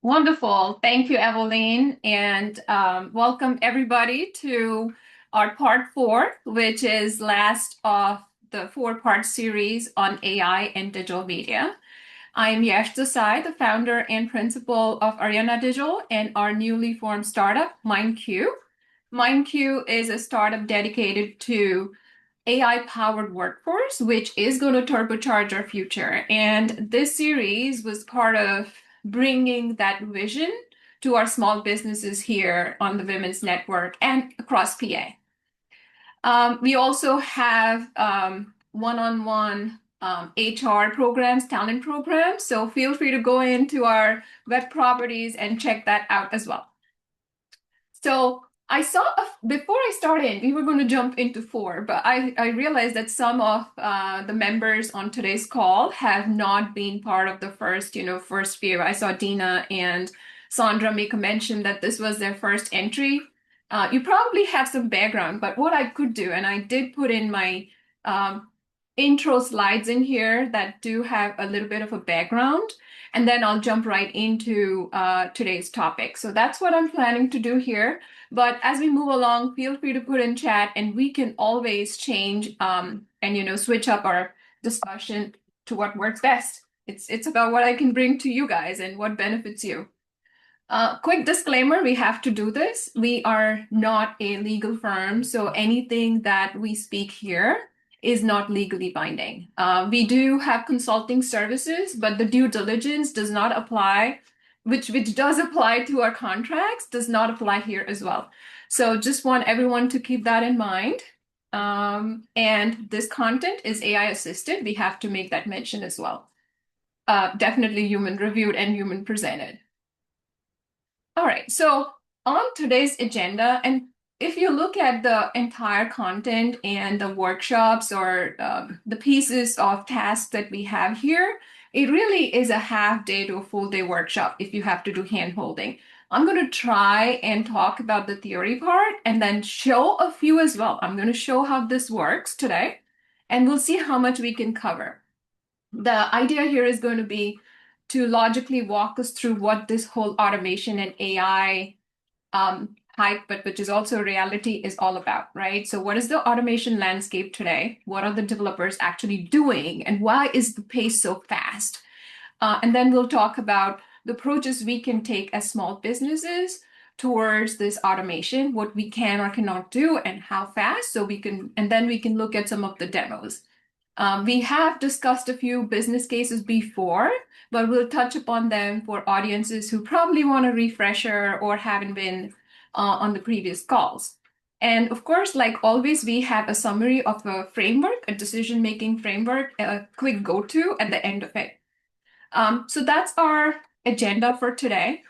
Wonderful. Thank you, Evelyn. And welcome everybody to our part four, which is last of the four-part series on AI and digital media. I am Yash Desai, the founder and principal of Ariana Digital and our newly formed startup, myndQ. myndQ is a startup dedicated to AI-powered workforce, which is going to turbocharge our future. And this series was part of bringing that vision to our small businesses here on the Women's Network and across PA. We also have one-on-one HR programs, talent programs. So feel free to go into our web properties and check that out as well. So I saw before I started, we were going to jump into four, but I realized that some of the members on today's call have not been part of the first few. I saw Dina and Sandra make a mention that this was their first entry. You probably have some background, but what I could do, and I did put in my intro slides in here that do have a little bit of a background, and then I'll jump right into today's topic. So that's what I'm planning to do here. But as we move along, feel free to put in chat, and we can always change and switch up our discussion to what works best. It's about what I can bring to you guys and what benefits you. Quick disclaimer, we have to do this. We are not a legal firm, so anything that we speak here is not legally binding. We do have consulting services, but the due diligence does not apply, which does apply to our contracts, does not apply here as well. So just want everyone to keep that in mind. And this content is AI assisted. We have to make that mention as well. Definitely human reviewed and human presented. All right, so on today's agenda, and if you look at the entire content and the workshops or the pieces of tasks that we have here, it really is a half day to a full day workshop if you have to do hand holding. I'm going to try and talk about the theory part and then show a few as well. I'm going to show how this works today, and we'll see how much we can cover. The idea here is going to be to logically walk us through what this whole automation and AI hype, but which is also reality, is all about, right? So what is the automation landscape today? What are the developers actually doing? And why is the pace so fast? And then we'll talk about the approaches we can take as small businesses towards this automation, what we can or cannot do, and how fast. And then we can look at some of the demos. We have discussed a few business cases before, but we'll touch upon them for audiences who probably want a refresher or haven't been on the previous calls. And of course, like always, we have a summary of a framework, a decision-making framework, a quick go-to at the end of it. So that's our agenda for today.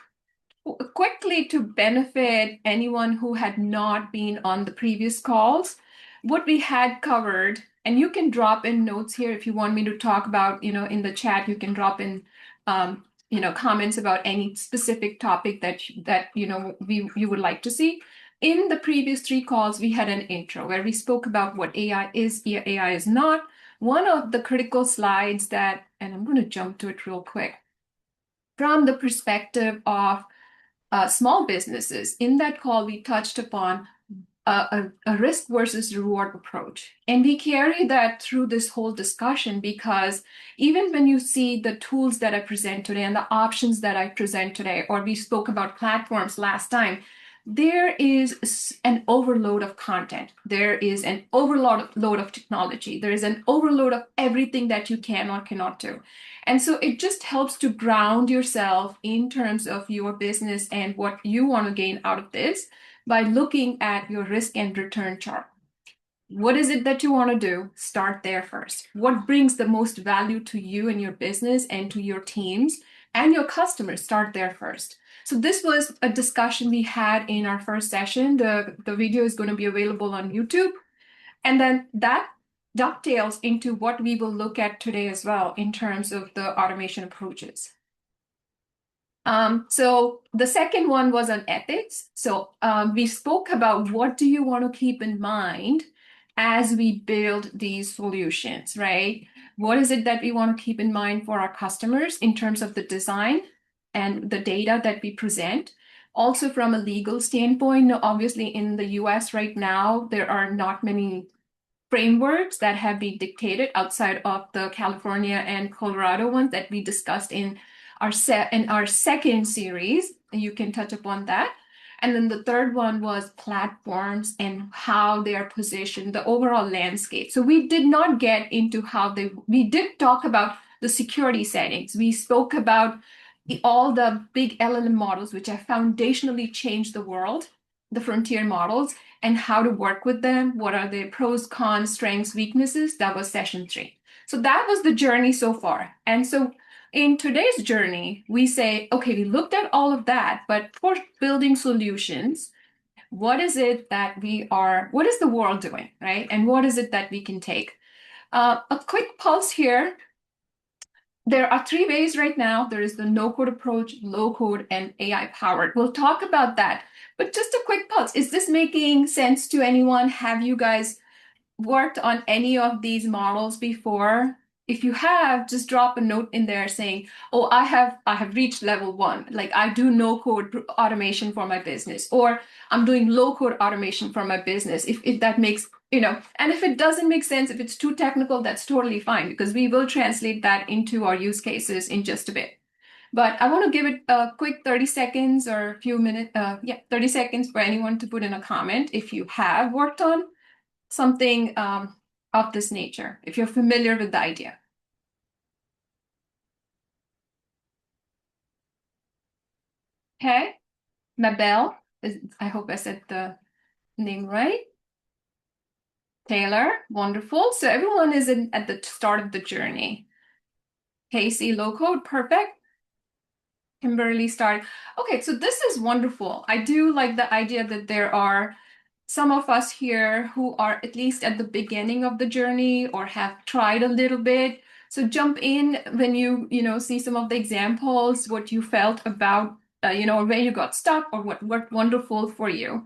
Quickly, to benefit anyone who had not been on the previous calls, what we had covered, and you can drop in notes here if you want me to talk about, in the chat, you can drop in, comments about any specific topic that you would like to see. In the previous three calls, we had an intro where we spoke about what AI is, AI is not. One of the critical slides that, and I'm going to jump to it real quick, from the perspective of small businesses. In that call, we touched upon a risk versus reward approach. And we carry that through this whole discussion because even when you see the tools that I present today and the options that I present today, or we spoke about platforms last time, there is an overload of content. There is an overload of technology. There is an overload of everything that you can or cannot do. And so it just helps to ground yourself in terms of your business and what you want to gain out of this by looking at your risk and return chart. What is it that you want to do? Start there first. What brings the most value to you and your business and to your teams and your customers? Start there first. So this was a discussion we had in our first session. The video is going to be available on YouTube. And then that dovetails into what we will look at today as well in terms of the automation approaches. So the second one was on ethics. So we spoke about what do you want to keep in mind as we build these solutions, right? What is it that we want to keep in mind for our customers in terms of the design? and the data that we present. Also, from a legal standpoint, obviously in the US right now, there are not many frameworks that have been dictated outside of the California and Colorado ones that we discussed in our second series. You can touch upon that. And then the third one was platforms and how they are positioned, the overall landscape. So we did not get into we did talk about the security settings. We spoke about all the big LLM models, which have foundationally changed the world, the frontier models, and how to work with them. What are their pros, cons, strengths, weaknesses? That was session 3. So that was the journey so far. And so in today's journey, we say, okay, we looked at all of that, but for building solutions, what is it that what is the world doing, right? And what is it that we can take? A quick pulse here. There are 3 ways right now. There is the no-code approach, low-code, and AI-powered. We'll talk about that. But just a quick pulse. Is this making sense to anyone? Have you guys worked on any of these models before? If you have, just drop a note in there saying, oh, I have reached level 1. Like I do no code automation for my business, or I'm doing low code automation for my business. If that makes, and if it doesn't make sense, if it's too technical, that's totally fine, because we will translate that into our use cases in just a bit. But I want to give it a quick 30 seconds or a few minutes, 30 seconds for anyone to put in a comment if you have worked on something of this nature, if you're familiar with the idea. Okay, Mabel, I hope I said the name right. Taylor, wonderful. So everyone is at the start of the journey. Casey, low code, perfect. Kimberly, start. Okay, so this is wonderful. I do like the idea that there are some of us here who are at least at the beginning of the journey or have tried a little bit. So jump in when you see some of the examples, what you felt about, where you got stuck or what worked wonderful for you.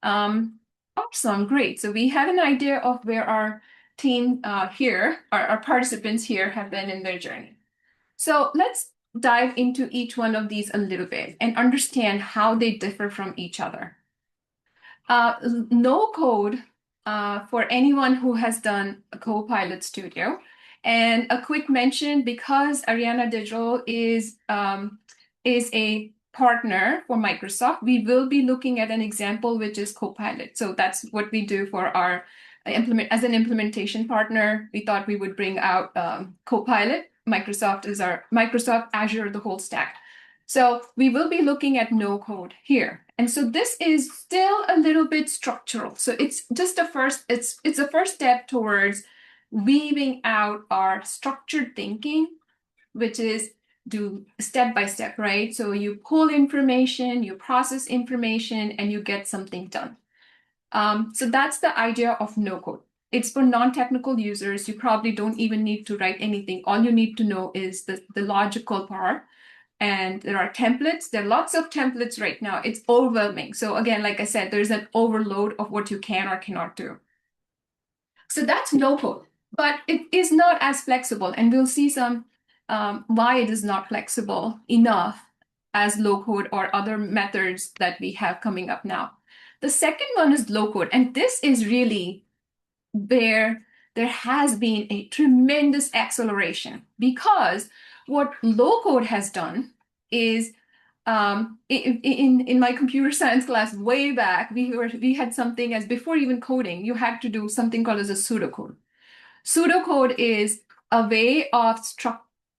Awesome, great. So we have an idea of where our team here, our participants here have been in their journey. So let's dive into each one of these a little bit and understand how they differ from each other. No code for anyone who has done a Copilot Studio. And a quick mention, because Ariana Digital is a partner for Microsoft, we will be looking at an example which is Copilot. So that's what we do for our as an implementation partner. We thought we would bring out Copilot. Microsoft is our Microsoft Azure, the whole stack. So we will be looking at no code here. And so this is still a little bit structural. So it's just it's a first step towards weaving out our structured thinking, which is do step by step, right? So you pull information, you process information, and you get something done. So that's the idea of no code. It's for non-technical users. You probably don't even need to write anything. All you need to know is the logical part. And there are templates. There are lots of templates right now. It's overwhelming. So again, like I said, there's an overload of what you can or cannot do. So that's no code, but it is not as flexible. And we'll see some why it is not flexible enough as low code or other methods that we have coming up now. The second one is low code. And this is really where there has been a tremendous acceleration, because what low code has done is in my computer science class way back, we had something as before even coding, you had to do something called as a pseudocode. Pseudocode is a way of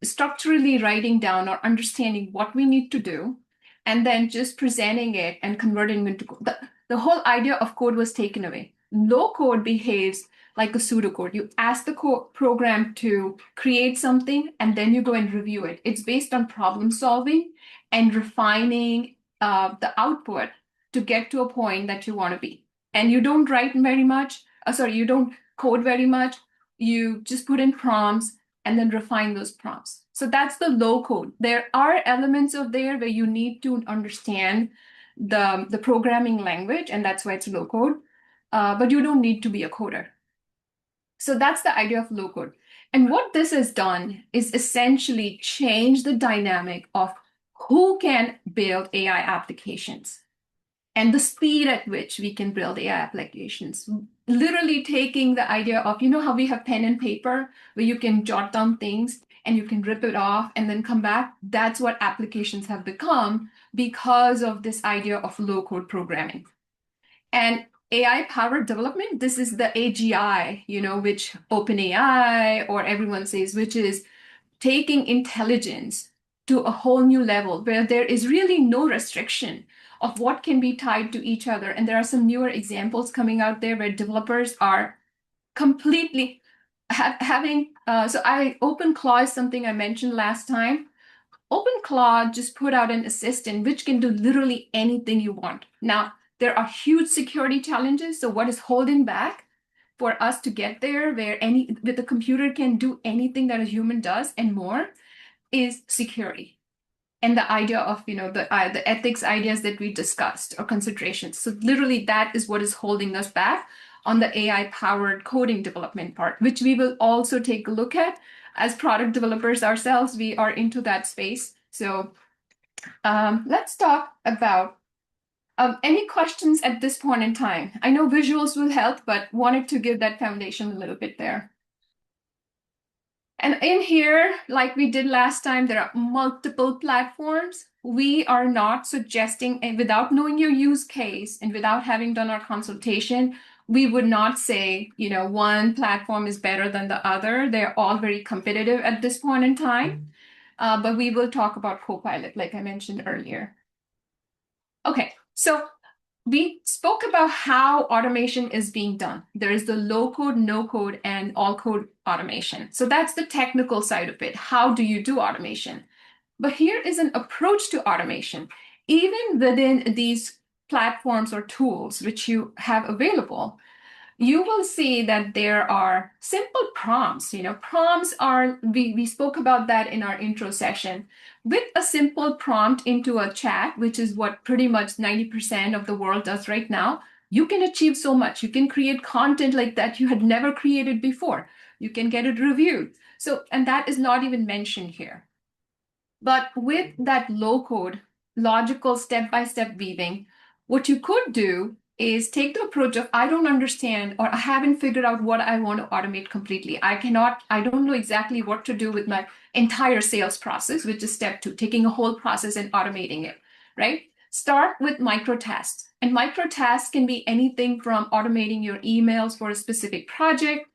structurally writing down or understanding what we need to do, and then just presenting it and converting it into code. The whole idea of code was taken away. Low code behaves like a pseudocode. You ask the program to create something, and then you go and review it. It's based on problem solving and refining the output to get to a point that you want to be. And you don't write very much. You don't code very much. You just put in prompts and then refine those prompts. So that's the low code. There are elements of there where you need to understand the programming language, and that's why it's low code. But you don't need to be a coder. So that's the idea of low code. And what this has done is essentially change the dynamic of who can build AI applications and the speed at which we can build AI applications. Literally taking the idea of, you know how we have pen and paper where you can jot down things and you can rip it off and then come back? That's what applications have become because of this idea of low code programming. And AI powered development, this is the AGI, which OpenAI or everyone says, which is taking intelligence to a whole new level where there is really no restriction of what can be tied to each other. And there are some newer examples coming out there where developers are completely having, so OpenClaw is something I mentioned last time. OpenClaw just put out an assistant which can do literally anything you want. Now, there are huge security challenges. So what is holding back for us to get there where the computer can do anything that a human does and more is security and the idea of the ethics ideas that we discussed or considerations. So literally that is what is holding us back on the AI powered coding development part, which we will also take a look at as product developers ourselves. We are into that space. So let's talk about any questions at this point in time. I know visuals will help, but wanted to give that foundation a little bit there. And in here, like we did last time, there are multiple platforms. We are not suggesting, and without knowing your use case and without having done our consultation, we would not say, one platform is better than the other. They're all very competitive at this point in time. But we will talk about Copilot, like I mentioned earlier. Okay, so we spoke about how automation is being done. There is the low code, no code, and all code automation. So that's the technical side of it. How do you do automation? But here is an approach to automation. Even within these platforms or tools which you have available, you will see that there are simple prompts. Prompts are, we spoke about that in our intro session. With a simple prompt into a chat, which is what pretty much 90% of the world does right now, you can achieve so much. You can create content like that you had never created before. You can get it reviewed. So, and that is not even mentioned here. But with that low code, logical step-by-step weaving, what you could do is take the approach of, I don't understand, or I haven't figured out what I want to automate completely. I don't know exactly what to do with my entire sales process, which is step 2, taking a whole process and automating it, right? Start with micro tasks. And micro tasks can be anything from automating your emails for a specific project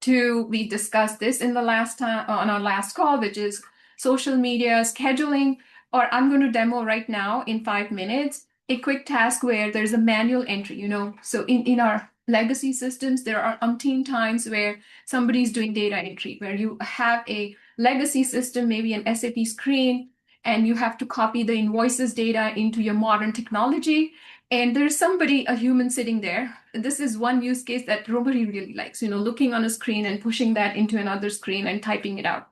to, we discussed this in the last time on our last call, which is social media scheduling, or I'm going to demo right now in 5 minutes, a quick task where there's a manual entry, So in our legacy systems, there are umpteen times where somebody's doing data entry, where you have a legacy system, maybe an SAP screen, and you have to copy the invoices data into your modern technology. And there's somebody, a human sitting there. This is one use case that nobody really likes, looking on a screen and pushing that into another screen and typing it out.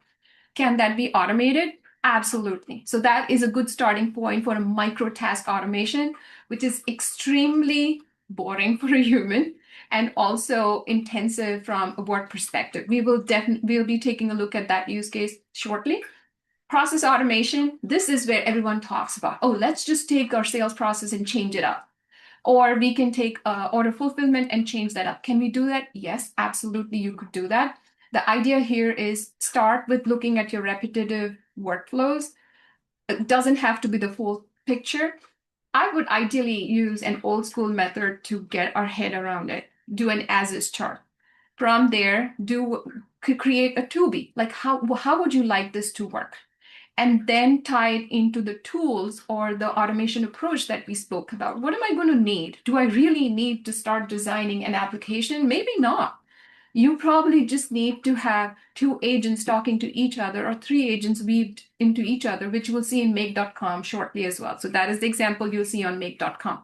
Can that be automated? Absolutely. So that is a good starting point for a micro task automation, which is extremely boring for a human and also intensive from a work perspective. We'll be taking a look at that use case shortly. Process automation, this is where everyone talks about, oh, let's just take our sales process and change it up. Or we can take order fulfillment and change that up. Can we do that? Yes, absolutely, you could do that. The idea here is start with looking at your repetitive workflows. It doesn't have to be the full picture. I would ideally use an old school method to get our head around it. Do an as-is chart. From there, create a to-be. Like how would you like this to work? And then tie it into the tools or the automation approach that we spoke about. What am I going to need? Do I really need to start designing an application? Maybe not. You probably just need to have 2 agents talking to each other or 3 agents weaved into each other, which we'll see in make.com shortly as well. So that is the example you'll see on make.com.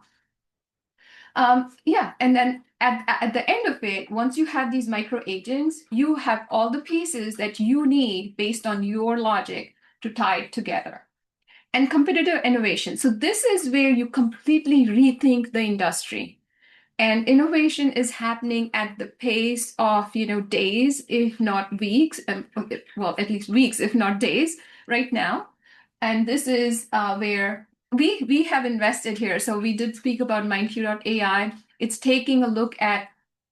Yeah, and then at the end of it, once you have these micro agents, you have all the pieces that you need based on your logic to tie it together. And competitive innovation. So this is where you completely rethink the industry. And innovation is happening at the pace of, days, if not weeks, well, at least weeks, if not days, right now. And this is where we have invested here. So we did speak about myndQ.ai. It's taking a look at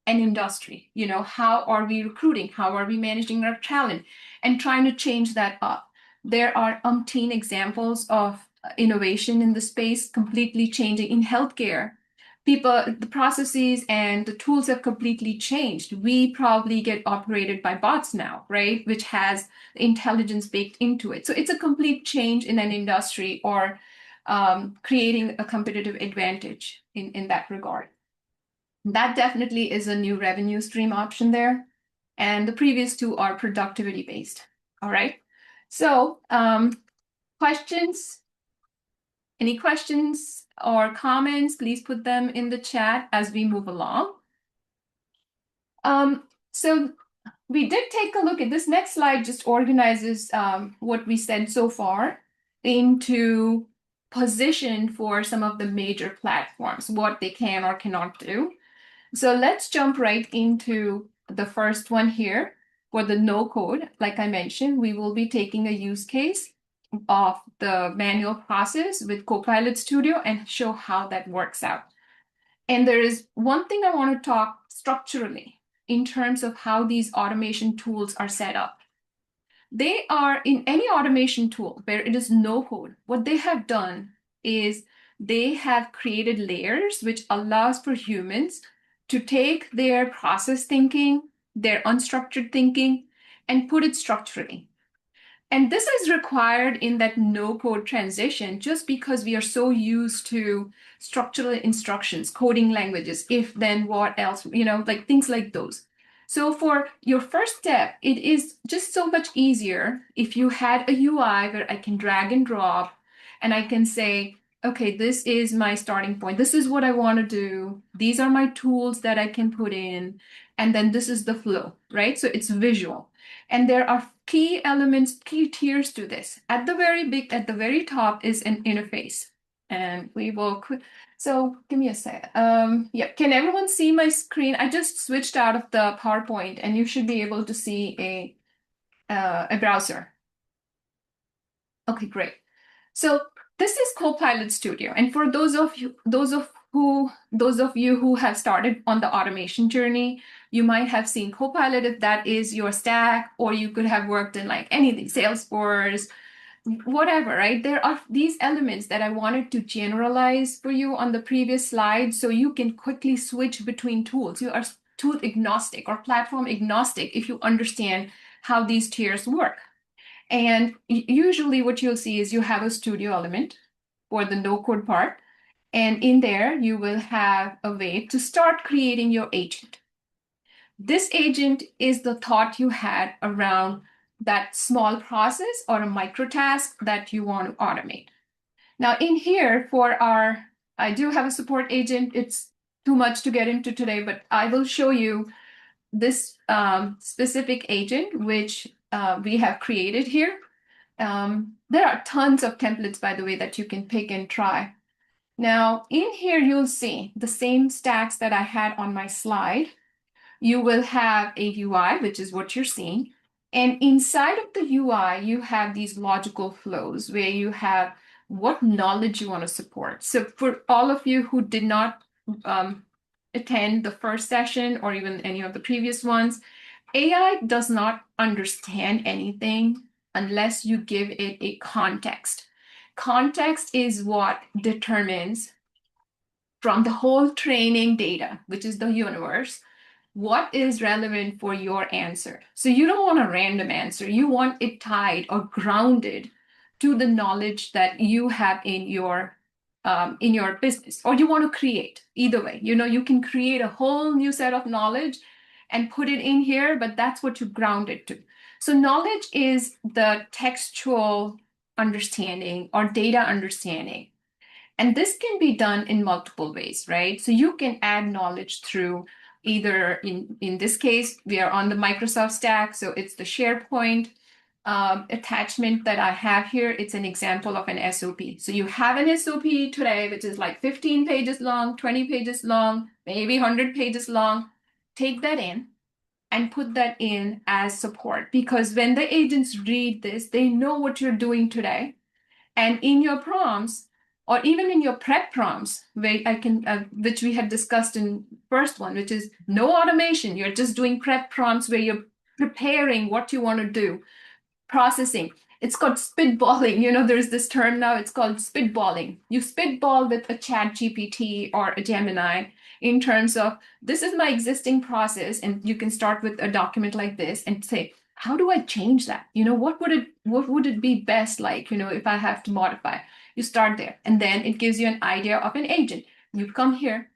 an industry. How are we recruiting? How are we managing our talent? And trying to change that up. There are umpteen examples of innovation in the space completely changing in healthcare. The processes and the tools have completely changed. We probably get operated by bots now, right? Which has intelligence baked into it. So it's a complete change in an industry, or creating a competitive advantage in that regard. That definitely is a new revenue stream option there. And the previous two are productivity based. All right. So questions? Any questions or comments? Please put them in the chat as we move along. So we did take a look at this next slide, just organizes what we said so far into position for some of the major platforms, what they can or cannot do. So let's jump right into the first one here. For the no code, like I mentioned, we will be taking a use case of the manual process with Copilot Studio and show how that works out. And there is one thing I want to talk structurally in terms of how these automation tools are set up. They are in any automation tool where it is no code. What they have done is they have created layers which allows for humans to take their process thinking, their unstructured thinking, and put it structurally. And this is required in that no code transition just because we are so used to structural instructions, coding languages, if, then, what else, like things like those. So for your first step, it is just so much easier if you had a UI where I can drag and drop and I can say, okay, this is my starting point. This is what I want to do. These are my tools that I can put in. And then this is the flow, right? So it's visual. And there are key elements, key tiers to this. At the very top is an interface. And we will so give me a sec. Yeah, can everyone see my screen? I just switched out of the PowerPoint and you should be able to see a browser. Okay, great. So this is Copilot Studio. And for those of you who have started on the automation journey, you might have seen Copilot if that is your stack, or you could have worked in like anything, Salesforce, whatever, right? There are these elements that I wanted to generalize for you on the previous slide so you can quickly switch between tools. You are tool agnostic or platform agnostic if you understand how these tiers work. And usually what you'll see is you have a studio element for the no code part. And in there, you will have a way to start creating your agent. This agent is the thought you had around that small process or a micro task that you want to automate. Now in here I do have a support agent. It's too much to get into today, but I will show you this specific agent, which we have created here. There are tons of templates, by the way, that you can pick and try. Now, in here, you'll see the same stacks that I had on my slide. You will have a UI, which is what you're seeing. And inside of the UI, you have these logical flows where you have what knowledge you want to support. So for all of you who did not attend the first session or even any of the previous ones, AI does not understand anything unless you give it a context. Context is what determines from the whole training data, which is the universe, what is relevant for your answer. So you don't want a random answer. You want it tied or grounded to the knowledge that you have in your business, or you want to create. Either way, you can create a whole new set of knowledge and put it in here, but that's what you ground it to. So knowledge is the textual understanding or data understanding. And this can be done in multiple ways, right? So you can add knowledge through either, in this case, we are on the Microsoft stack, so it's the SharePoint attachment that I have here. It's an example of an SOP. So you have an SOP today, which is like 15 pages long, 20 pages long, maybe 100 pages long. Take that in and put that in as support, because when the agents read this, they know what you're doing today. And in your prompts, or even in your prep prompts, where which we had discussed in first one, which is no automation. You're just doing prep prompts where you're preparing what you want to do, processing. It's called spitballing. There's this term now, it's called spitballing. You spitball with a ChatGPT or a Gemini in terms of, this is my existing process, and you can start with a document like this and say, how do I change that? What would it be best like, if I have to modify? You start there, and then it gives you an idea of an agent. You come here,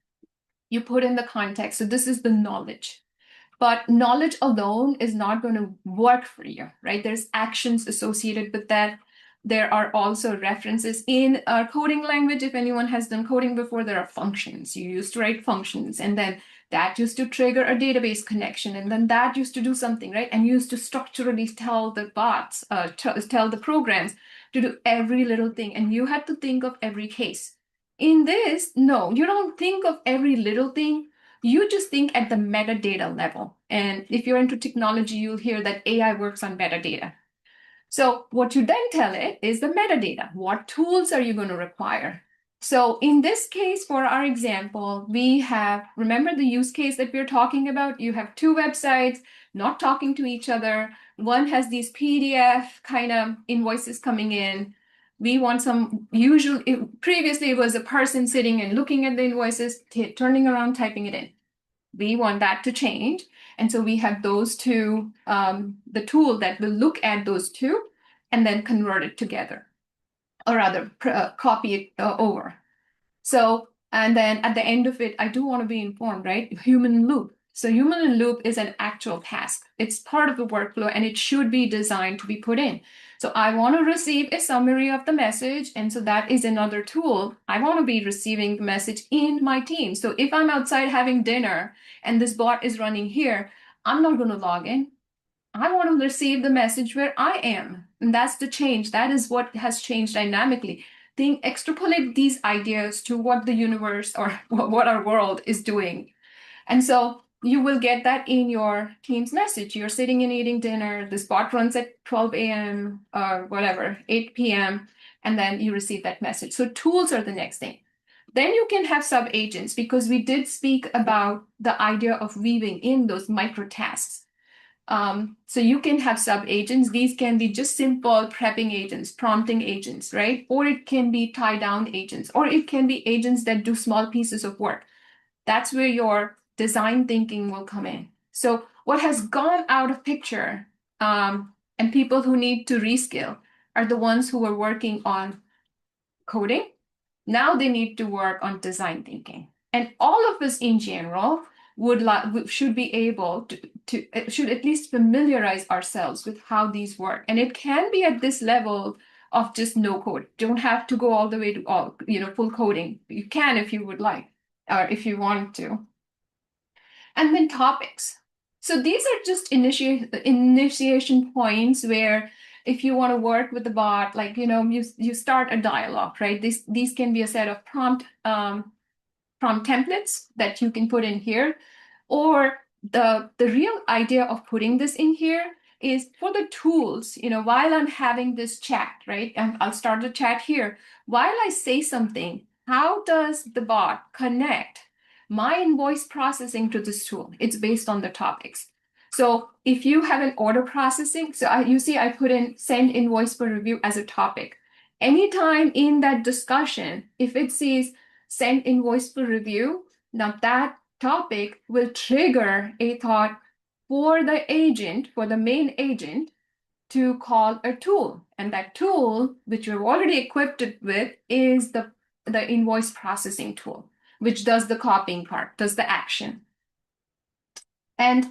you put in the context. So this is the knowledge. But knowledge alone is not going to work for you, right? There's actions associated with that. There are also references in our coding language. If anyone has done coding before, there are functions. You used to write functions, and then that used to trigger a database connection, and then that used to do something, right? And you used to structurally tell the bots, tell the programs to do every little thing, and you had to think of every case. In this, no, you don't think of every little thing. You just think at the metadata level. And if you're into technology, you'll hear that AI works on metadata. So what you then tell it is the metadata. What tools are you going to require? So in this case, for our example, we have, remember the use case that we're talking about? You have two websites not talking to each other. One has these PDF kind of invoices coming in. We want previously it was a person sitting and looking at the invoices, turning around, typing it in. We want that to change. And so we have those two, the tool that will look at those two and then convert it together, or rather copy it over. So, and then at the end of it, I do want to be informed, right? Human in loop. So human in loop is an actual task. It's part of the workflow, and it should be designed to be put in. So I want to receive a summary of the message. And so that is another tool. I want to be receiving the message in my team. So if I'm outside having dinner and this bot is running here, I'm not going to log in. I want to receive the message where I am. And that's the change. That is what has changed dynamically. Extrapolate these ideas to what the universe or what our world is doing. And so you will get that in your team's message. You're sitting and eating dinner. The bot runs at 12 a.m. or whatever, 8 p.m. And then you receive that message. So tools are the next thing. Then you can have sub-agents, because we did speak about the idea of weaving in those micro tasks. So you can have sub-agents. These can be just simple prepping agents, prompting agents, right? Or it can be tie-down agents, or it can be agents that do small pieces of work. That's where your design thinking will come in. So what has gone out of picture, and people who need to reskill, are the ones who are working on coding. Now they need to work on design thinking. And all of us in general should be able should at least familiarize ourselves with how these work. And it can be at this level of just no code. Don't have to go all the way to full coding. You can if you would like, or if you want to. And then topics. So these are just initiation points where, if you want to work with the bot, like, you start a dialogue, right? These can be a set of prompt templates that you can put in here. Or the real idea of putting this in here is for the tools, while I'm having this chat, right? And I'll start the chat here. While I say something, how does the bot connect my invoice processing to this tool? It's based on the topics. So if you have an order processing, you see I put in send invoice for review as a topic. Anytime in that discussion, if it says send invoice for review, now that topic will trigger a thought for the main agent, to call a tool. And that tool, which you're already equipped with, is the invoice processing tool, which does the copying part, does the action. And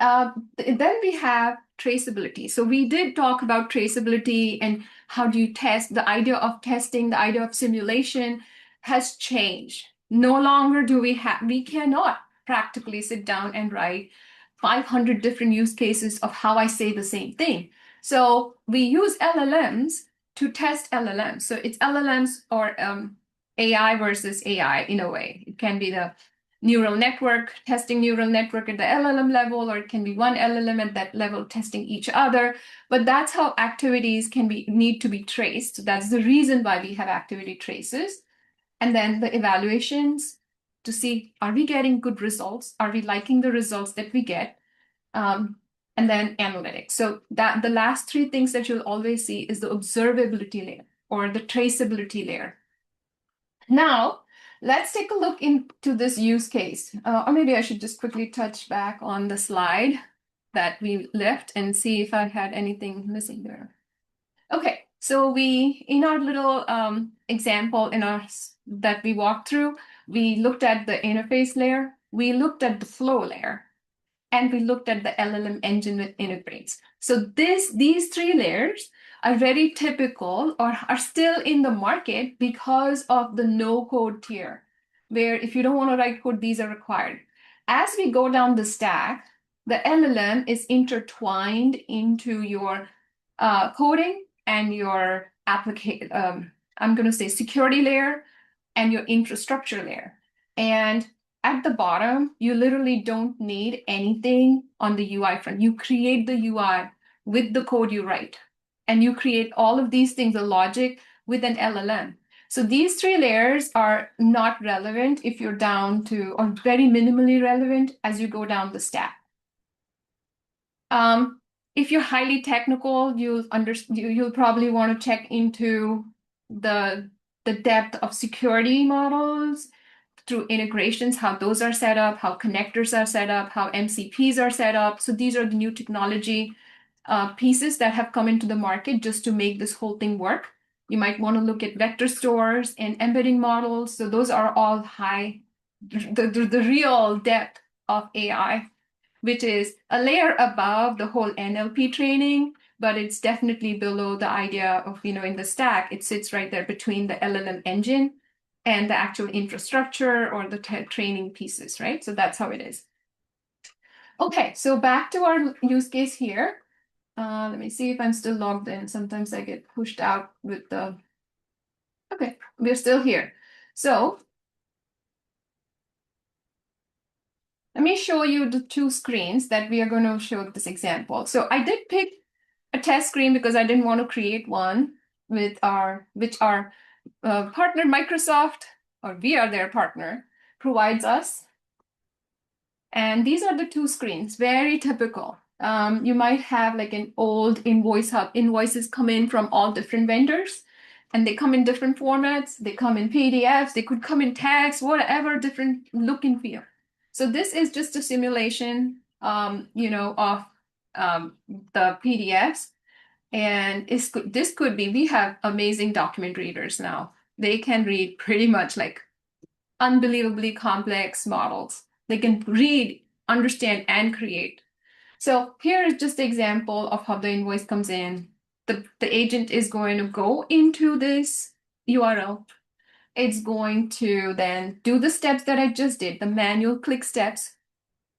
then we have traceability. So we did talk about traceability and how do you test. The idea of testing, the idea of simulation has changed. No longer we cannot practically sit down and write 500 different use cases of how I say the same thing. So we use LLMs to test LLMs. So it's LLMs or AI versus AI in a way. It can be the neural network, testing neural network at the LLM level, or it can be one LLM at that level testing each other. But that's how activities need to be traced. That's the reason why we have activity traces. And then the evaluations to see, are we getting good results? Are we liking the results that we get? And then analytics. So that the last three things that you'll always see is the observability layer or the traceability layer. Now, let's take a look into this use case. Or maybe I should just quickly touch back on the slide that we left and see if I had anything missing there. Okay, so in our little example that we walked through, we looked at the interface layer, we looked at the flow layer, and we looked at the LLM engine with integrates. So these three layers are very typical or are still in the market because of the no-code tier, where if you don't want to write code, these are required. As we go down the stack, the LLM is intertwined into your coding and your application, I'm going to say security layer and your infrastructure layer. And at the bottom, you literally don't need anything on the UI front. You create the UI with the code you write. And you create all of these things, the logic, with an LLM. So these three layers are not relevant if you're down to, or very minimally relevant as you go down the stack. If you're highly technical, you'll probably want to check into the depth of security models through integrations, how those are set up, how connectors are set up, how MCPs are set up. So these are the new technology pieces that have come into the market just to make this whole thing work. You might want to look at vector stores and embedding models. So those are all high, the real depth of AI, which is a layer above the whole NLP training, but it's definitely below the idea of, in the stack, it sits right there between the LLM engine and the actual infrastructure or the training pieces, right? So that's how it is. Okay, so back to our use case here. Let me see if I'm still logged in. Sometimes I get pushed out with the... Okay, we're still here. So let me show you the two screens that we are going to show this example. So I did pick a test screen because I didn't want to create one with which our partner Microsoft, or we are their partner, provides us. And these are the two screens, very typical. You might have like an old invoice hub. Invoices come in from all different vendors, and they come in different formats. They come in PDFs. They could come in text, whatever, different look and feel. So this is just a simulation, of the PDFs. And this could be, we have amazing document readers now. They can read pretty much like unbelievably complex models. They can read, understand, and create. So here is just an example of how the invoice comes in. The agent is going to go into this URL. It's going to then do the steps that I just did, the manual click steps,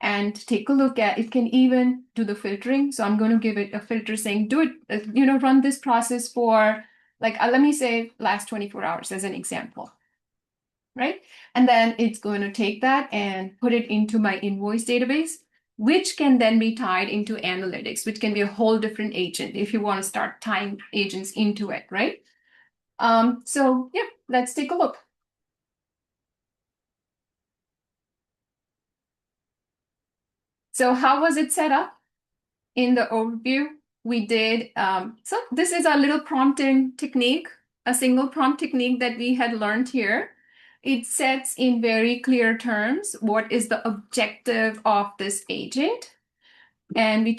and take a look at, it can even do the filtering. So I'm going to give it a filter saying, do it, run this process for, like, let me say last 24 hours as an example, right? And then it's going to take that and put it into my invoice database, which can then be tied into analytics, which can be a whole different agent if you want to start tying agents into it, right? So yeah, let's take a look. So how was it set up? In the overview, we did, so this is our little prompting technique, a single prompt technique that we had learned here. It sets in very clear terms what is the objective of this agent. And we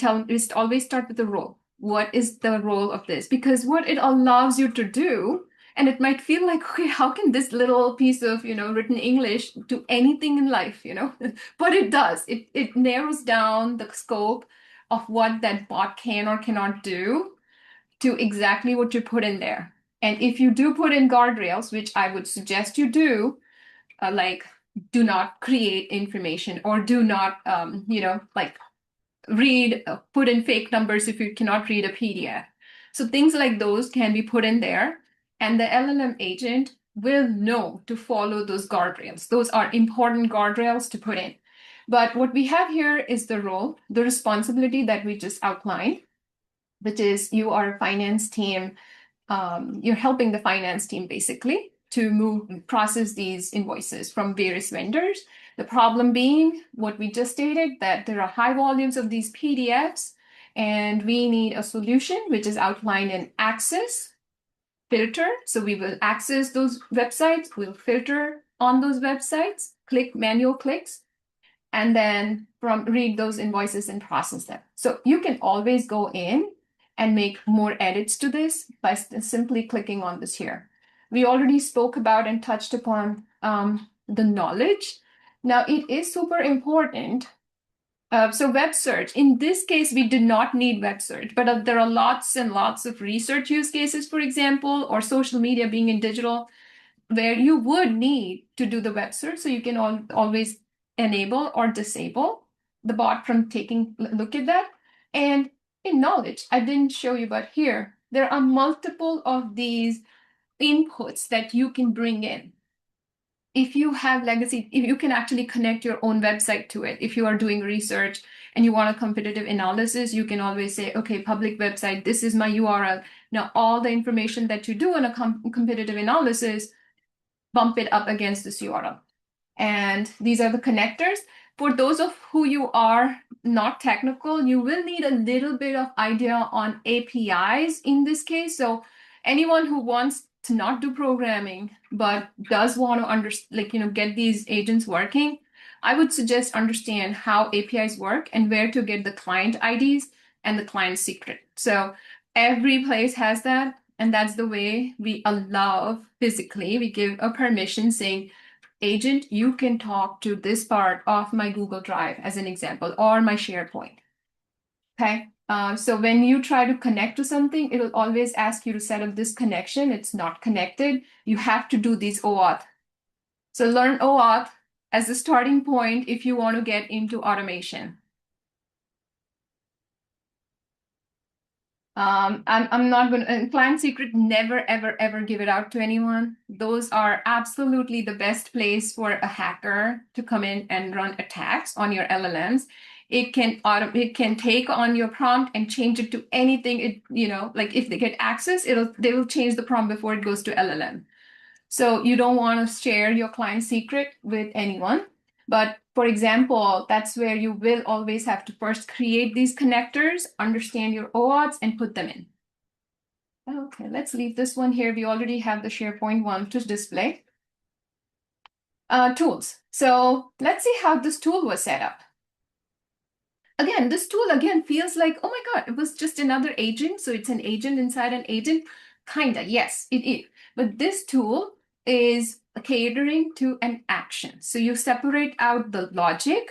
always start with the role. What is the role of this? Because what it allows you to do, and it might feel like, okay, how can this little piece of, written English do anything in life, But it does. It narrows down the scope of what that bot can or cannot do to exactly what you put in there. And if you do put in guardrails, which I would suggest you do, like do not create information or do not, put in fake numbers if you cannot read a PDF. So things like those can be put in there. And the LLM agent will know to follow those guardrails. Those are important guardrails to put in. But what we have here is the role, the responsibility that we just outlined, which is you are a finance team. You're helping the finance team basically to process these invoices from various vendors. The problem being what we just stated, that there are high volumes of these PDFs, and we need a solution which is outlined in access filter. So we will access those websites, we'll filter on those websites, click manual clicks, and then read those invoices and process them. So you can always go in and make more edits to this by simply clicking on this here. We already spoke about and touched upon the knowledge. Now it is super important. So web search, in this case, we did not need web search, but there are lots and lots of research use cases, for example, or social media being in digital, where you would need to do the web search. So you can always enable or disable the bot from taking a look at that. And in knowledge, I didn't show you, but here, there are multiple of these inputs that you can bring in. If you have legacy, if you can actually connect your own website to it, if you are doing research and you want a competitive analysis, you can always say, okay, public website, this is my URL. Now, all the information that you do in a competitive analysis, bump it up against this URL. And these are the connectors. For those of who you are not technical, you will need a little bit of idea on APIs in this case. So anyone who wants to not do programming, but does want to get these agents working, I would suggest understand how APIs work and where to get the client IDs and the client secret. So every place has that. And that's the way we allow physically, we give a permission saying, agent, you can talk to this part of my Google Drive as an example, or my SharePoint. Okay, so when you try to connect to something, it'll always ask you to set up this connection. It's not connected. You have to do these OAuth. So learn OAuth as a starting point if you want to get into automation. I'm not going to, client secret, never, ever, ever give it out to anyone. Those are absolutely the best place for a hacker to come in and run attacks on your LLMs. It can take on your prompt and change it to anything. Like if they get access, they will change the prompt before it goes to LLM. So you don't want to share your client secret with anyone. But for example, that's where you will always have to first create these connectors, understand your OAuths, and put them in. Okay, let's leave this one here. We already have the SharePoint one to display. Tools. So let's see how this tool was set up. Again, this tool feels like, oh my God, it was just another agent. So it's an agent inside an agent. Kinda, yes, it is. But this tool is catering to an action. So you separate out the logic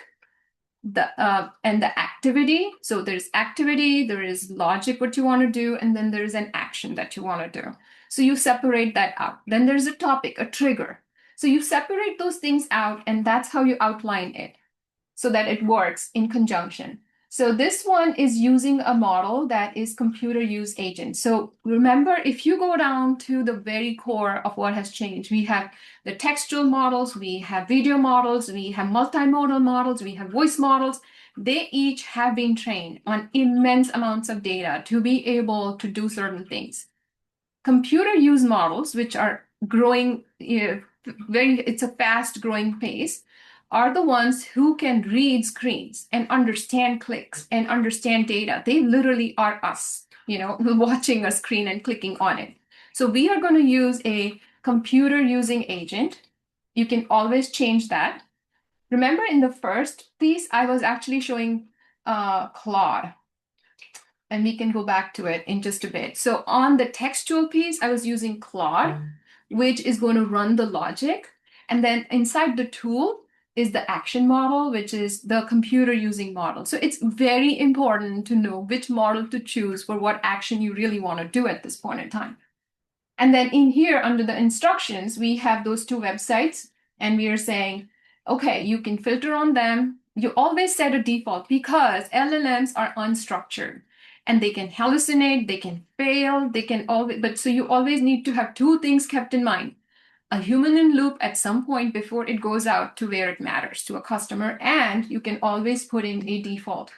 and the activity. So there's activity, there is logic, what you want to do, and then there's an action that you want to do. So you separate that out. Then there's a topic, a trigger. So you separate those things out, and that's how you outline it so that it works in conjunction. So this one is using a model that is computer use agent. So remember, if you go down to the very core of what has changed, we have the textual models, we have video models, we have multimodal models, we have voice models. They each have been trained on immense amounts of data to be able to do certain things. Computer use models, which are growing it's a fast growing pace, are the ones who can read screens and understand clicks and understand data. They literally are us, watching a screen and clicking on it. So we are going to use a computer using agent. You can always change that. Remember in the first piece, I was actually showing Claude. And we can go back to it in just a bit. So on the textual piece, I was using Claude, which is going to run the logic. And then inside the tool is the action model, which is the computer using model. So it's very important to know which model to choose for what action you really want to do at this point in time. And then in here, under the instructions, we have those two websites, and we are saying, okay, you can filter on them. You always set a default because LLMs are unstructured. And they can hallucinate, they can fail, they can always, but so you always need to have two things kept in mind. a human in loop at some point before it goes out to where it matters to a customer, and you can always put in a default.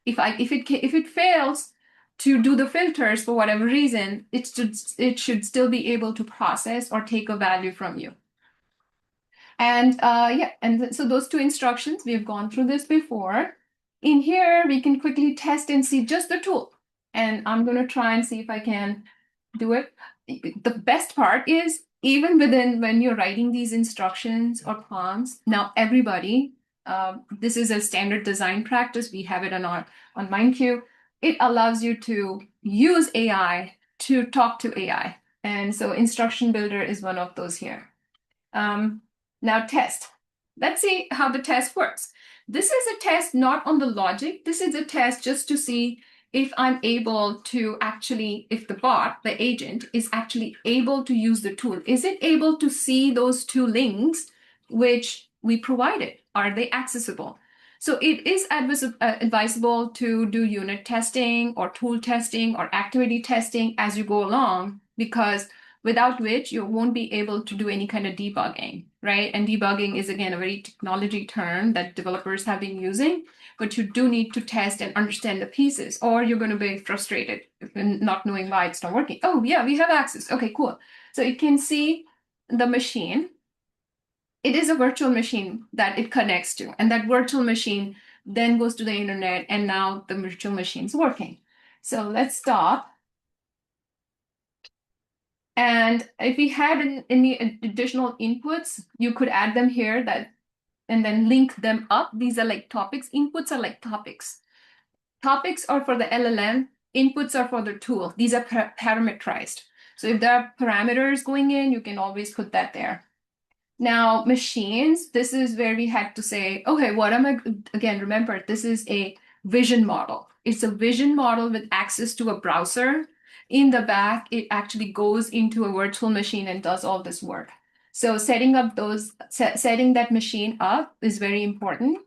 If it fails to do the filters for whatever reason, it should still be able to process or take a value from you. And yeah, and so those two instructions, we've gone through this before. In here, we can quickly test and see just the tool. And I'm going to try and see if I can do it. The best part is, even within when you're writing these instructions or prompts, now everybody, this is a standard design practice. We have it on myndQ. It allows you to use AI to talk to AI. And so Instruction Builder is one of those here. Now test. Let's see how the test works. This is a test not on the logic. This is a test just to see if I'm able to actually, if the bot, the agent, is actually able to use the tool. Is it able to see those two links which we provided? Are they accessible? So it is advisable to do unit testing or tool testing or activity testing as you go along, because without which you won't be able to do any kind of debugging, right? And debugging is, again, a very technology term that developers have been using, but you do need to test and understand the pieces, or you're going to be frustrated not knowing why it's not working. Oh, yeah, we have access. Okay, cool. So it can see the machine. It is a virtual machine that it connects to, and that virtual machine then goes to the internet, and now the virtual machine's working. So let's stop. And if we had any additional inputs, you could add them here and then link them up. These are like topics. Inputs are like topics. Topics are for the LLM. Inputs are for the tool. These are parameterized. So if there are parameters going in, you can always put that there. Now, machines, this is where we had to say, okay, what am I, again, remember, this is a vision model. It's a vision model with access to a browser. In the back, it actually goes into a virtual machine and does all this work. So setting that machine up is very important.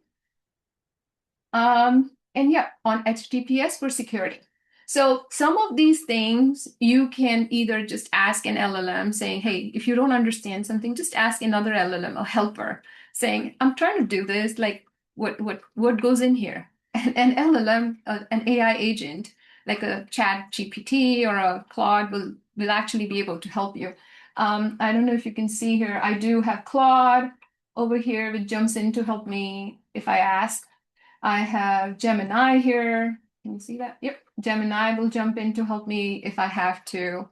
And yeah, on HTTPS for security. So some of these things you can either just ask an LLM saying, hey, if you don't understand something, just ask another LLM, a helper, saying, I'm trying to do this, like what goes in here? And an LLM, an AI agent, like a ChatGPT or a Claude will actually be able to help you. I don't know if you can see here, I do have Claude over here, which jumps in to help me if I ask. I have Gemini here. Can you see that? Yep. Gemini will jump in to help me if I have to.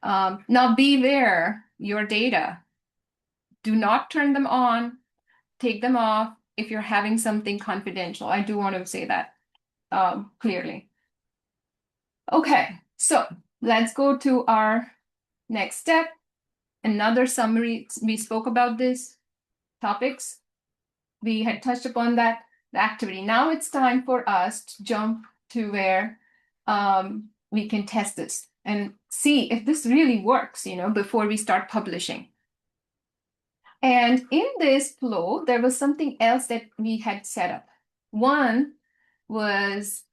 Now beware your data. Do not turn them on, take them off if you're having something confidential. I do want to say that clearly. Okay, so let's go to our next step. Another summary. We spoke about this topics. We had touched upon that, the activity. Now it's time for us to jump to where we can test this and see if this really works, before we start publishing. And in this flow, there was something else that we had set up. One was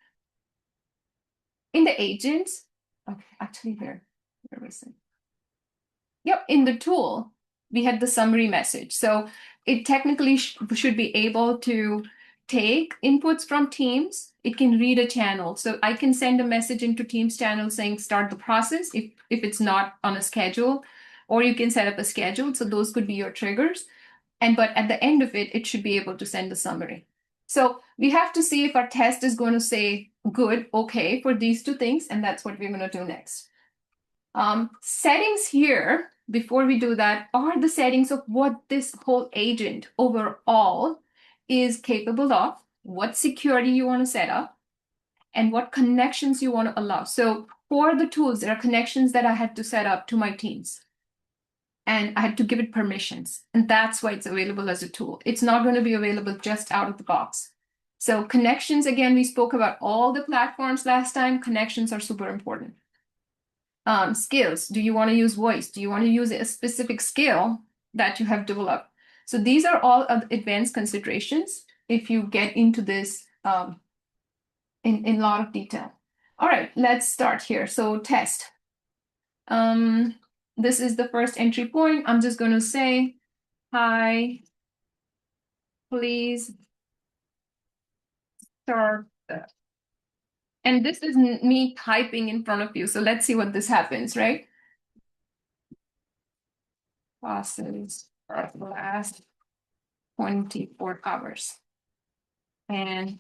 in the agents. Okay, actually here, where was it? Yep, in the tool, we had the summary message. So it technically should be able to take inputs from Teams. It can read a channel. So I can send a message into Teams channel saying start the process if it's not on a schedule, or you can set up a schedule. So those could be your triggers. But at the end of it, it should be able to send a summary. So we have to see if our test is going to say good, okay, for these two things. And that's what we're going to do next. Settings here, before we do that, are the settings of what this whole agent overall is capable of, what security you want to set up, and what connections you want to allow. So for the tools, there are connections that I had to set up to my Teams. And I had to give it permissions. And that's why it's available as a tool. It's not going to be available just out of the box. So connections, again, we spoke about all the platforms last time. Connections are super important. Skills. Do you want to use voice? Do you want to use a specific skill that you have developed? So these are all advanced considerations if you get into this in a lot of detail. All right, let's start here. So test. this is the first entry point. I'm just going to say, hi, please start. And this is me typing in front of you. So let's see what this happens, right? Classes for the last 24 hours. And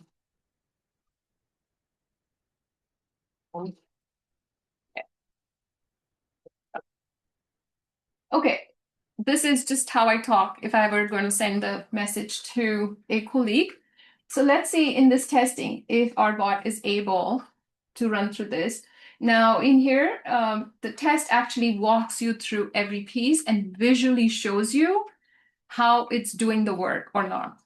okay, this is just how I talk if I were going to send a message to a colleague. So let's see in this testing if our bot is able to run through this. Now in here, the test actually walks you through every piece and visually shows you how it's doing the work or not.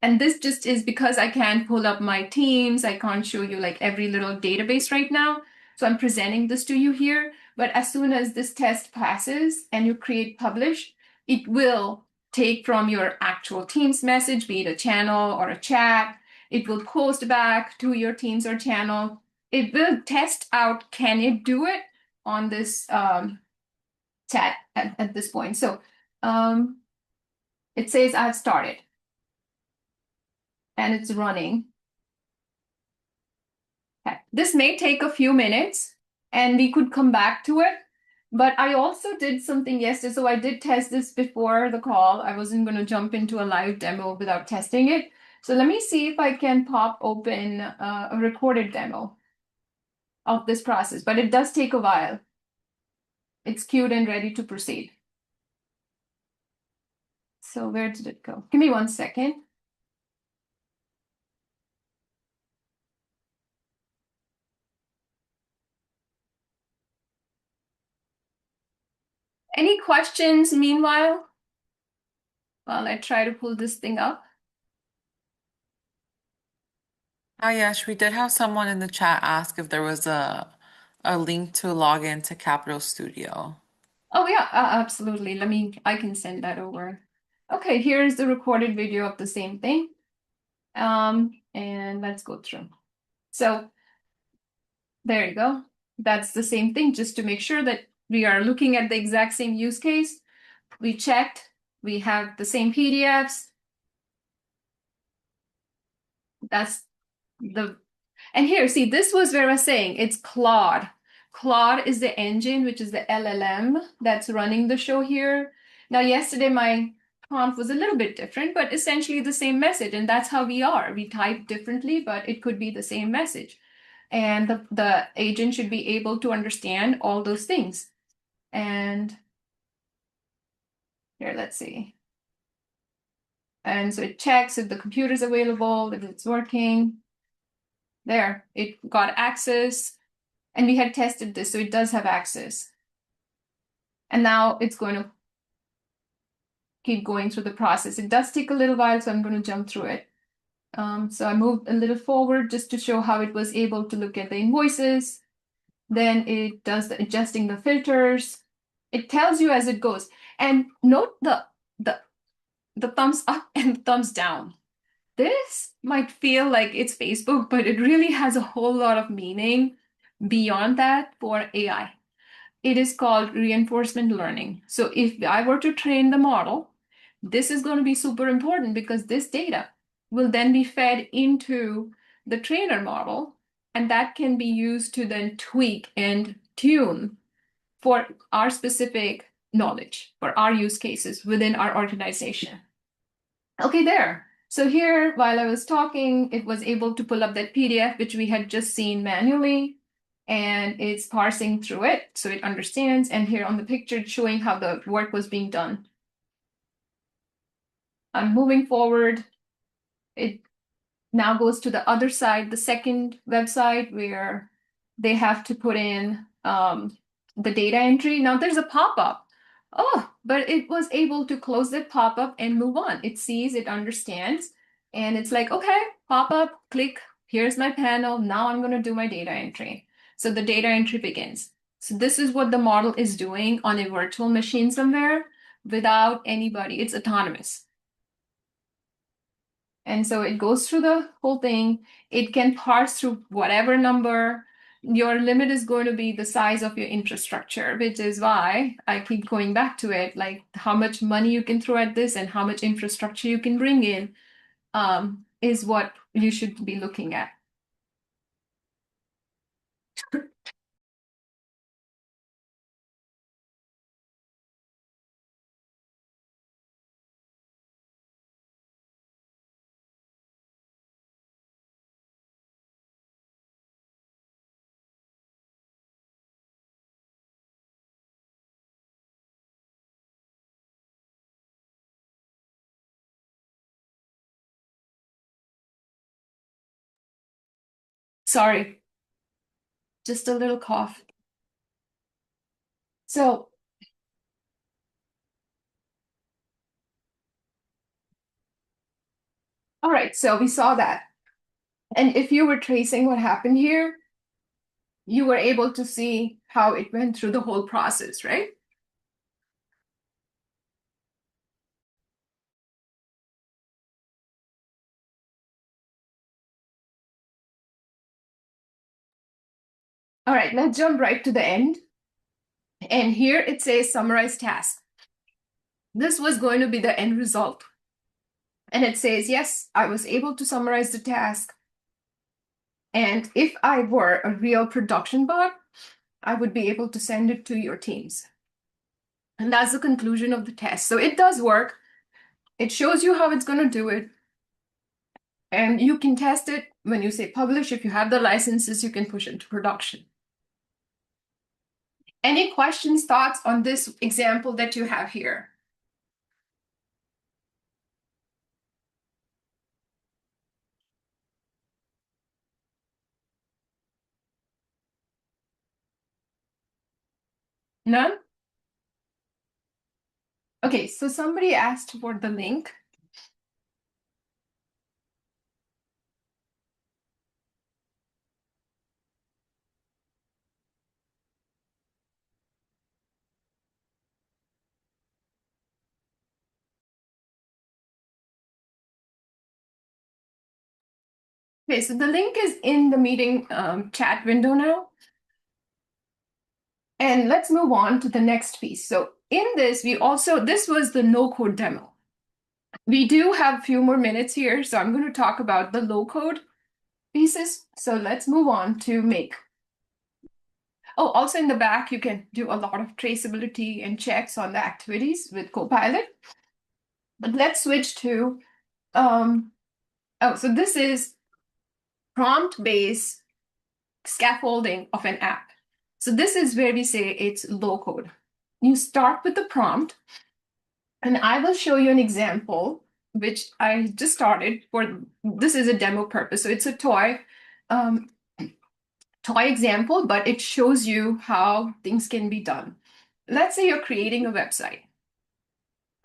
And this just is because I can't pull up my teams. I can't show you like every little database right now. So I'm presenting this to you here. But as soon as this test passes and you create publish, it will take from your actual Teams message, be it a channel or a chat. It will post back to your Teams or channel. It will test out, can it do it on this chat at this point. So it says I've started and it's running. Okay. This may take a few minutes and we could come back to it. But I also did something yesterday. So I did test this before the call. I wasn't going to jump into a live demo without testing it. So let me see if I can pop open a recorded demo of this process. But it does take a while. It's queued and ready to proceed. So where did it go? Give me 1 second. Any questions meanwhile? While I try to pull this thing up. Hi, Yash. We did have someone in the chat ask if there was a link to log into Capital Studio. Oh yeah, absolutely. I can send that over. Okay, here's the recorded video of the same thing. And let's go through. So there you go. That's the same thing, just to make sure that we are looking at the exact same use case. We checked, we have the same PDFs. That's the, and here, see, this was where I was saying it's Claude. Claude is the engine, which is the LLM that's running the show here. Now, yesterday, my prompt was a little bit different, but essentially the same message. And that's how we are. We type differently, but it could be the same message. And the agent should be able to understand all those things. And here, let's see. And so it checks if the computer's available, if it's working. There, it got access. And we had tested this, so it does have access. And now it's going to keep going through the process. It does take a little while, so I'm going to jump through it. So I moved a little forward just to show how it was able to look at the invoices. Then it does the adjusting the filters. It tells you as it goes. And note the thumbs up and the thumbs down. This might feel like it's Facebook, but it really has a whole lot of meaning beyond that for AI. It is called reinforcement learning. So if I were to train the model, this is going to be super important because this data will then be fed into the trainer model, and that can be used to then tweak and tune for our specific knowledge, for our use cases within our organization. Okay, there. So here, while I was talking, it was able to pull up that PDF, which we had just seen manually, and it's parsing through it, so it understands. And here on the picture, it's showing how the work was being done. I'm moving forward. It now goes to the other side, the second website, where they have to put in the data entry. Now there's a pop-up. Oh, but it was able to close that pop-up and move on. It sees, it understands, and it's like, okay, pop-up, click, here's my panel. Now I'm going to do my data entry. So the data entry begins. So this is what the model is doing on a virtual machine somewhere without anybody. It's autonomous. And so it goes through the whole thing. It can parse through whatever number. your limit is going to be the size of your infrastructure, which is why I keep going back to it, like how much money you can throw at this and how much infrastructure you can bring in, is what you should be looking at. Sorry, just a little cough. So, all right, so we saw that. And if you were tracing what happened here, you were able to see how it went through the whole process, right? All right, let's jump right to the end. And here it says summarize task. This was going to be the end result. And it says, yes, I was able to summarize the task. And if I were a real production bot, I would be able to send it to your teams. And that's the conclusion of the test. So it does work. It shows you how it's going to do it. And you can test it when you say publish. If you have the licenses, you can push it to production. Any questions, thoughts on this example that you have here? None? Okay, so somebody asked for the link. Okay, so the link is in the meeting chat window now. And let's move on to the next piece. So in this, this was the no-code demo. We do have a few more minutes here, so I'm going to talk about the low-code pieces. So let's move on to make. Oh, also in the back, you can do a lot of traceability and checks on the activities with Copilot. But let's switch to, so this is prompt-based scaffolding of an app. So this is where we say it's low code. You start with the prompt, and I will show you an example, which I just started for, this is a demo purpose. So it's a toy example, but it shows you how things can be done. Let's say you're creating a website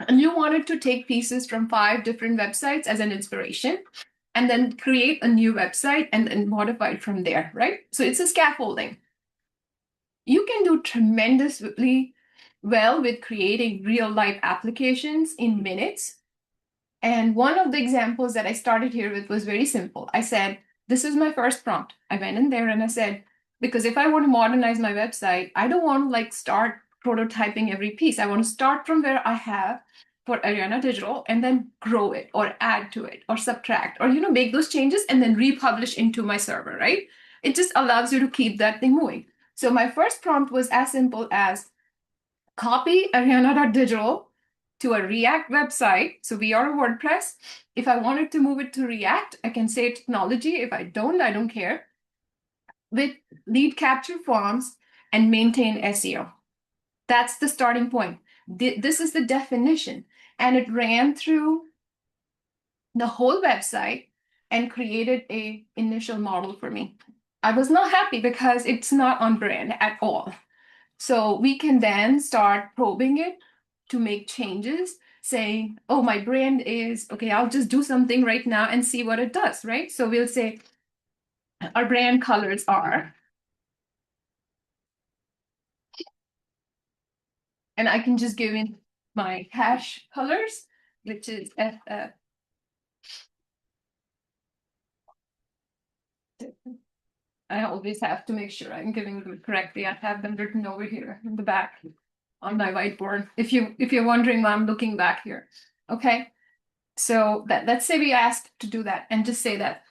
and you wanted to take pieces from 5 different websites as an inspiration and then create a new website and then modify it from there, right? So it's a scaffolding. You can do tremendously well with creating real life applications in minutes. And one of the examples that I started here with was very simple. I said, this is my first prompt. I went in there and I said, because if I want to modernize my website, I don't want to like start prototyping every piece. I want to start from where I have for Ariana Digital and then grow it or add to it or subtract or, make those changes and then republish into my server, right? It just allows you to keep that thing moving. So my first prompt was as simple as copy Ariana.digital to a React website. So we are a WordPress. If I wanted to move it to React, I can say technology. If I don't care. With lead capture forms and maintain SEO. That's the starting point. This is the definition. And it ran through the whole website and created a initial model for me. I was not happy because it's not on brand at all. So we can then start probing it to make changes, saying, oh, my brand is, okay, I'll just do something right now and see what it does, right? So we'll say our brand colors are, and I can just give in my hash colors, which is FF. I always have to make sure I'm giving them correctly. I have them written over here in the back on my whiteboard. If you're wondering why I'm looking back here. Okay. So let's say we asked to do that and just say that.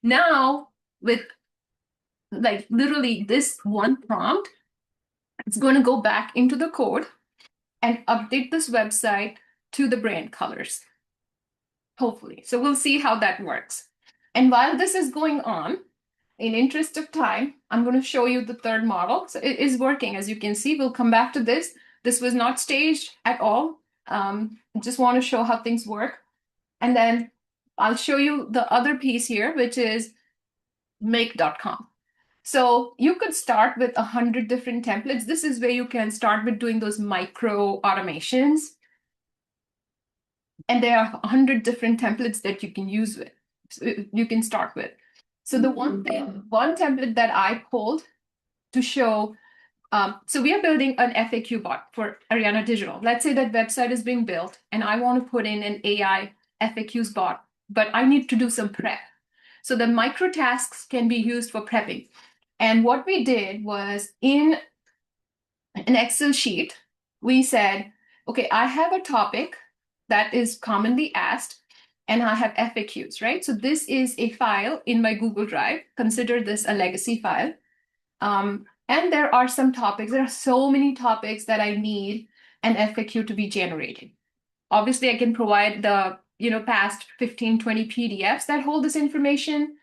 Now with like literally this one prompt, it's going to go back into the code and update this website to the brand colors, hopefully. So we'll see how that works. And while this is going on, in interest of time, I'm going to show you the third model. So it is working, as you can see. We'll come back to this. This was not staged at all. I just want to show how things work. And then I'll show you the other piece here, which is make.com. So you could start with 100 different templates. This is where you can start with doing those micro automations. And there are 100 different templates that you can use with. So you can start with. So the one template that I pulled to show, so we are building an FAQ bot for Ariana Digital. Let's say that website is being built and I want to put in an AI FAQs bot, but I need to do some prep. So the micro tasks can be used for prepping. And what we did was in an Excel sheet, we said, okay, I have a topic that is commonly asked, and I have FAQs, right? So this is a file in my Google Drive. Consider this a legacy file. And there are some topics. There are so many topics that I need an FAQ to be generated. Obviously, I can provide the past 15, 20 PDFs that hold this information,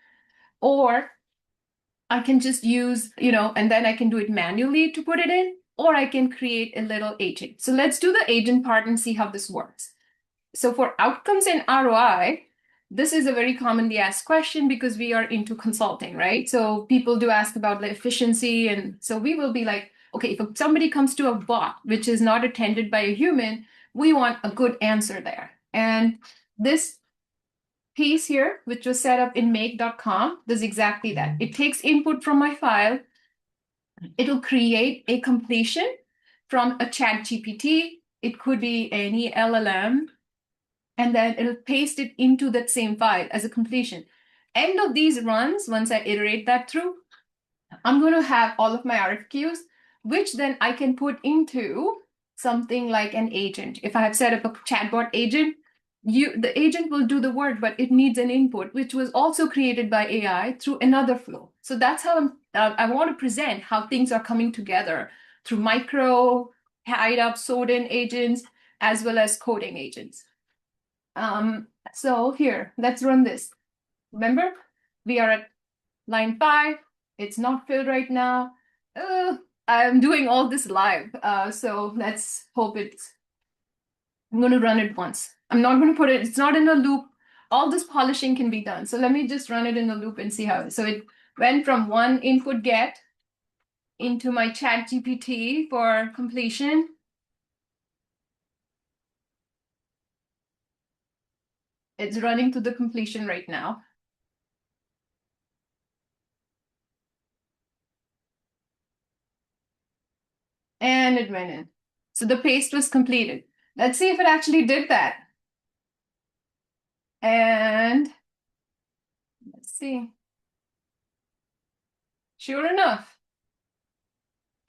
or I can just use, and then I can do it manually to put it in, or I can create a little agent. So let's do the agent part and see how this works. So for outcomes and ROI, this is a very commonly asked question because we are into consulting, right? So people do ask about the efficiency. And so we will be like, okay, if somebody comes to a bot, which is not attended by a human, we want a good answer there. And this piece here, which was set up in make.com, does exactly that. It takes input from my file. It'll create a completion from a ChatGPT. It could be any LLM, and then it'll paste it into that same file as a completion. End of these runs, once I iterate that through, I'm going to have all of my RFQs, which then I can put into something like an agent. If I have set up a chatbot agent, the agent will do the work, but it needs an input, which was also created by AI through another flow. So that's how I want to present how things are coming together through micro, tied up, sewed in agents, as well as coding agents. So here, let's run this. Remember, we are at line 5. It's not filled right now. I'm doing all this live. So let's hope I'm going to run it once. I'm not going to put it, it's not in a loop. All this polishing can be done. So let me just run it in a loop and see how. So it went from one input get into my ChatGPT for completion. It's running to the completion right now. And it went in. So the paste was completed. Let's see if it actually did that. And let's see. Sure enough,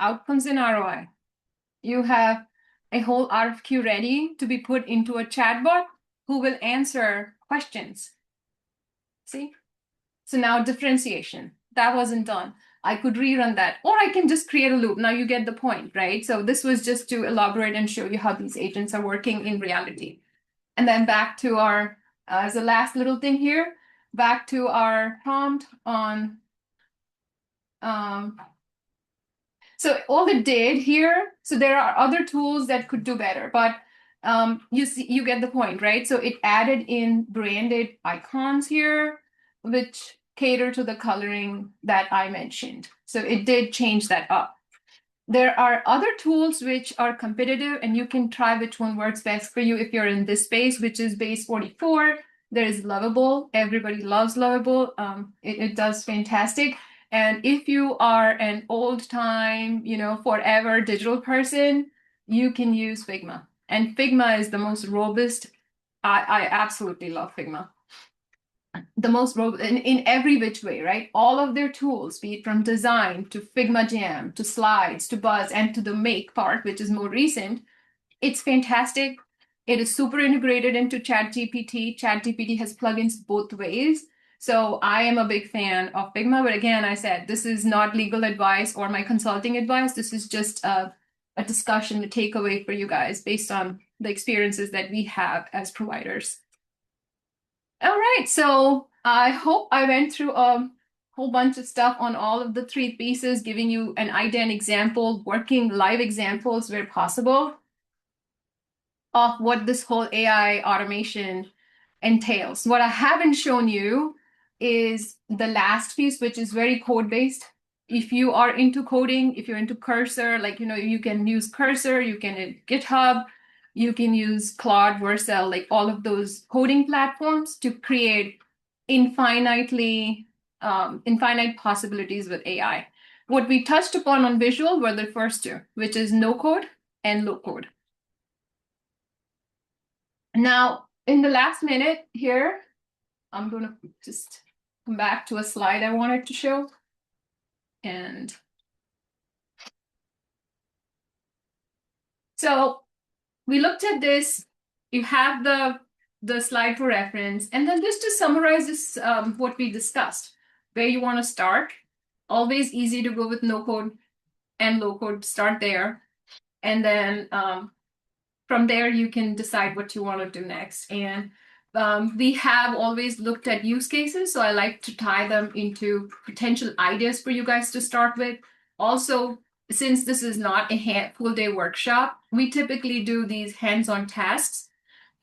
outcomes in ROI. You have a whole RFQ ready to be put into a chatbot who will answer questions. See? So now differentiation. That wasn't done. I could rerun that, or I can just create a loop. Now you get the point, right? So this was just to elaborate and show you how these agents are working in reality. And then back to our, as a last little thing here, back to our prompt on, so all it did here, so there are other tools that could do better, but you get the point, right? So it added in branded icons here, which cater to the coloring that I mentioned. So it did change that up. There are other tools which are competitive, and you can try which one works best for you if you're in this space, which is base 44. There is Lovable. Everybody loves Lovable. It does fantastic. And if you are an old time, forever digital person, you can use Figma. And Figma is the most robust. I absolutely love Figma. the most in every which way, right? All of their tools, be it from design to Figma Jam to slides to Buzz and to the make part, which is more recent, it's fantastic. It is super integrated into ChatGPT. ChatGPT has plugins both ways. So I am a big fan of Figma. But again, I said this is not legal advice or my consulting advice. This is just a discussion, a takeaway for you guys based on the experiences that we have as providers. All right, so I hope I went through a whole bunch of stuff on all of the three pieces, giving you an idea and example, working live examples where possible of what this whole AI automation entails. What I haven't shown you is the last piece, which is very code-based. If you are into coding, if you're into Cursor, like, you can use Cursor, you can GitHub, you can use Claude, Vercel, like all of those coding platforms to create infinite possibilities with AI. What we touched upon on visual were the first two, which is no code and low code. Now, in the last minute here, I'm going to just come back to a slide I wanted to show. And so we looked at this. You have the slide for reference. And then just to summarize this, what we discussed, where you want to start. Always easy to go with no code and low code, start there. And then from there, you can decide what you want to do next. And we have always looked at use cases, so I like to tie them into potential ideas for you guys to start with. Also, since this is not a full day workshop, we typically do these hands-on tasks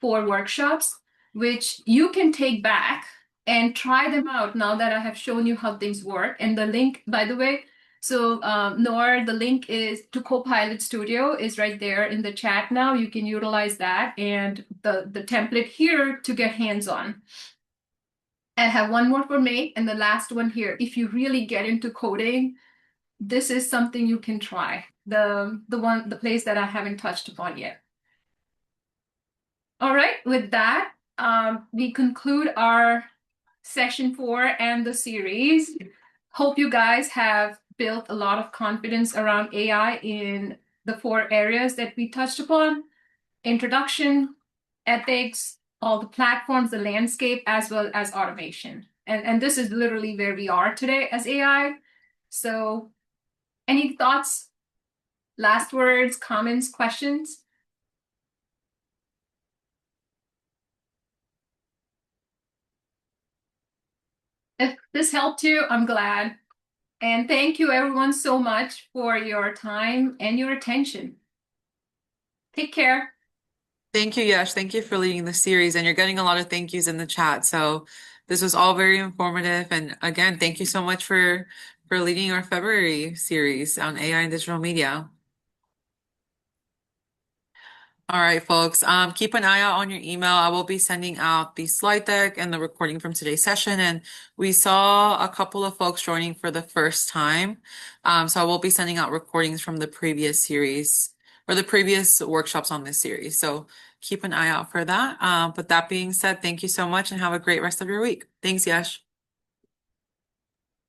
for workshops, which you can take back and try them out now that I have shown you how things work. And the link, by the way, so Noor, the link is to Copilot Studio is right there in the chat now. You can utilize that and the template here to get hands-on. I have one more for May and the last one here. If you really get into coding, this is something you can try. The place that I haven't touched upon yet. All right, with that, we conclude our session 4 and the series. Hope you guys have built a lot of confidence around AI in the 4 areas that we touched upon: introduction, ethics, all the platforms, the landscape, as well as automation. And this is literally where we are today as AI. So any thoughts, last words, comments, questions? If this helped you, I'm glad. And thank you everyone so much for your time and your attention. Take care. Thank you, Yash. Thank you for leading the series, and you're getting a lot of thank yous in the chat. So this was all very informative. And again, thank you so much for leading our February series on AI and digital media. All right, folks. Keep an eye out on your email. I will be sending out the slide deck and the recording from today's session. And we saw a couple of folks joining for the first time. So I will be sending out recordings from the previous series or the previous workshops on this series. So keep an eye out for that. But that being said, thank you so much and have a great rest of your week. Thanks, Yash.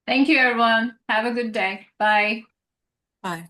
Thank you, everyone. Have a good day. Bye. Bye.